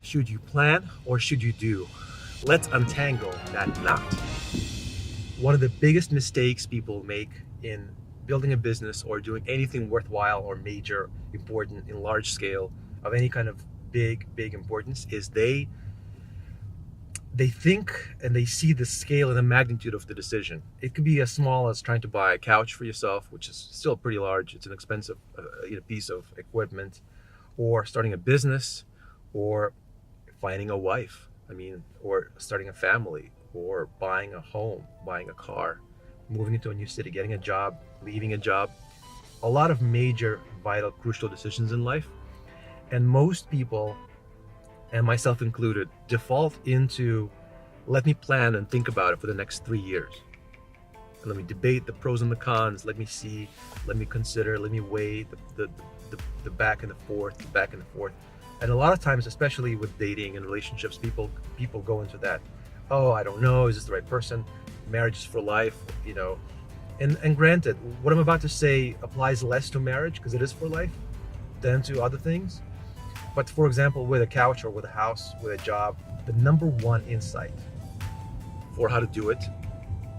Should you plan or should you do? Let's untangle that knot. One of the biggest mistakes people make in building a business or doing anything worthwhile or major, important, in large scale of any kind of big importance is they think and they see the scale and the magnitude of the decision. It could be as small as trying to buy a couch for yourself, which is still pretty large. It's an expensive piece of equipment, or starting a business, or finding a wife. I mean, or starting a family, or buying a home, buying a car, moving into a new city, getting a job, leaving a job. A lot of major, vital, crucial decisions in life. And most people, and myself included, default into let me plan and think about it for the next 3 years. And let me debate the pros and the cons. Let me see, let me consider, let me weigh the back and the forth, the back and the forth. And a lot of times, especially with dating and relationships, people go into that. Oh, I don't know. Is this the right person? Marriage is for life, you know. And granted, what I'm about to say applies less to marriage because it is for life than to other things. But for example, with a couch or with a house, with a job, the number one insight for how to do it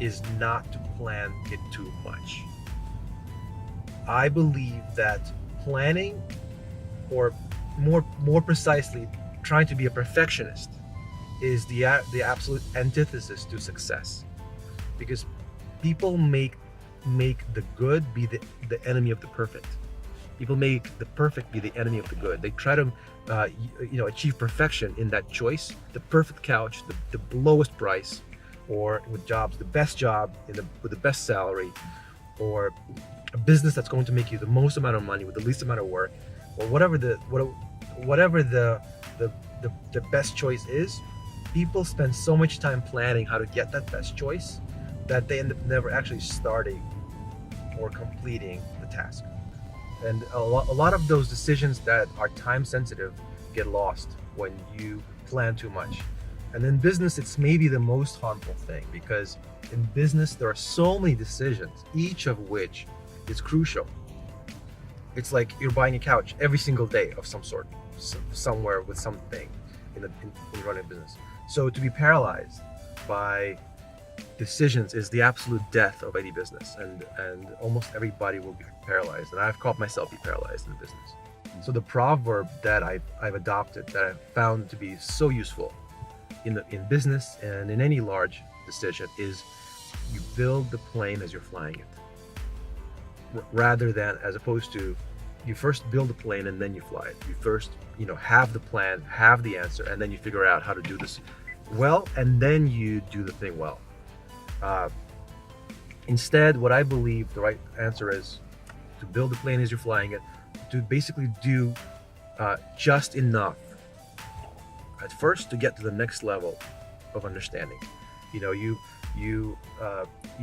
is not to plan it too much. I believe that planning, or more precisely, trying to be a perfectionist, is the absolute antithesis to success, because people make the good be the enemy of the perfect. People make the perfect be the enemy of the good. They try to achieve perfection in that choice, the perfect couch, the lowest price, or with jobs, the best job with the best salary, or a business that's going to make you the most amount of money with the least amount of work, or whatever the best choice is. People spend so much time planning how to get that best choice that they end up never actually starting or completing the task. And a lot of those decisions that are time sensitive get lost when you plan too much. And in business, it's maybe the most harmful thing, because in business, there are so many decisions, each of which is crucial. It's like you're buying a couch every single day of some sort, somewhere with something in running a business. So to be paralyzed by decisions is the absolute death of any business, and almost everybody will be paralyzed, and I've caught myself be paralyzed in business. So the proverb that I've adopted, that I've found to be so useful in business and in any large decision, is you build the plane as you're flying it, rather than, as opposed to, you first build the plane and then you fly it. You first have the plan, have the answer, and then you figure out how to do this well, and then you do the thing well. Instead, what I believe the right answer is to build the plane as you're flying it, to basically do just enough at first to get to the next level of understanding. You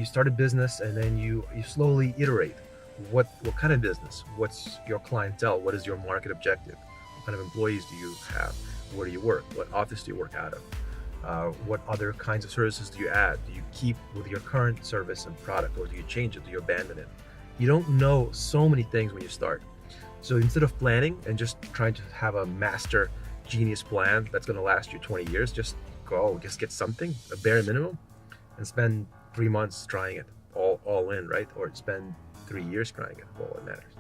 start a business, and then you slowly iterate. What kind of business? What's your clientele? What is your market objective? What kind of employees do you have? Where do you work? What office do you work out of? What other kinds of services do you add? Do you keep with your current service and product, or do you change it? Do you abandon it? You don't know so many things when you start. So instead of planning and just trying to have a master genius plan that's going to last you 20 years, just get something, a bare minimum, and spend 3 months trying it all in, right? Or spend 3 years trying it. All that matters.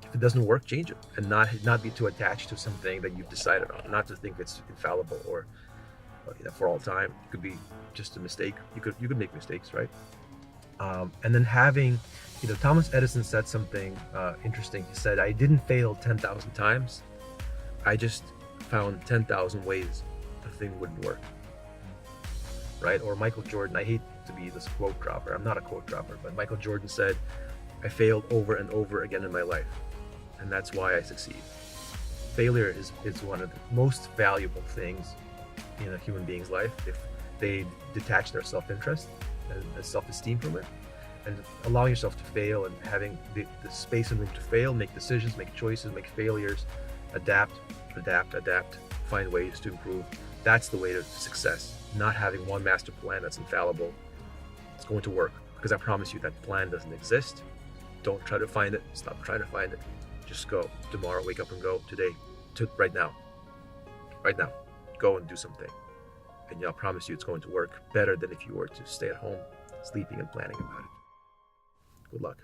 If it doesn't work, change it, and not be too attached to something that you've decided on. Not to think it's infallible or for all time. It could be just a mistake. You could make mistakes, right? And then having, Thomas Edison said something interesting. He said, "I didn't fail 10,000 times. I just found 10,000 ways the thing wouldn't work." Right? Or Michael Jordan. I hate to be this quote dropper. I'm not a quote dropper, but Michael Jordan said, "I failed over and over again in my life, and that's why I succeed." Failure is one of the most valuable things in a human being's life, if they detach their self-interest and self-esteem from it, and allowing yourself to fail, and having the space and room to fail, make decisions, make choices, make failures, adapt, find ways to improve. That's the way to success. Not having one master plan that's infallible. It's going to work, because I promise you that plan doesn't exist. Don't try to find it. Stop trying to find it. Just go. Tomorrow, wake up and go. Today, right now. go and do something. And I'll promise you it's going to work better than if you were to stay at home, sleeping and planning about it. Good luck.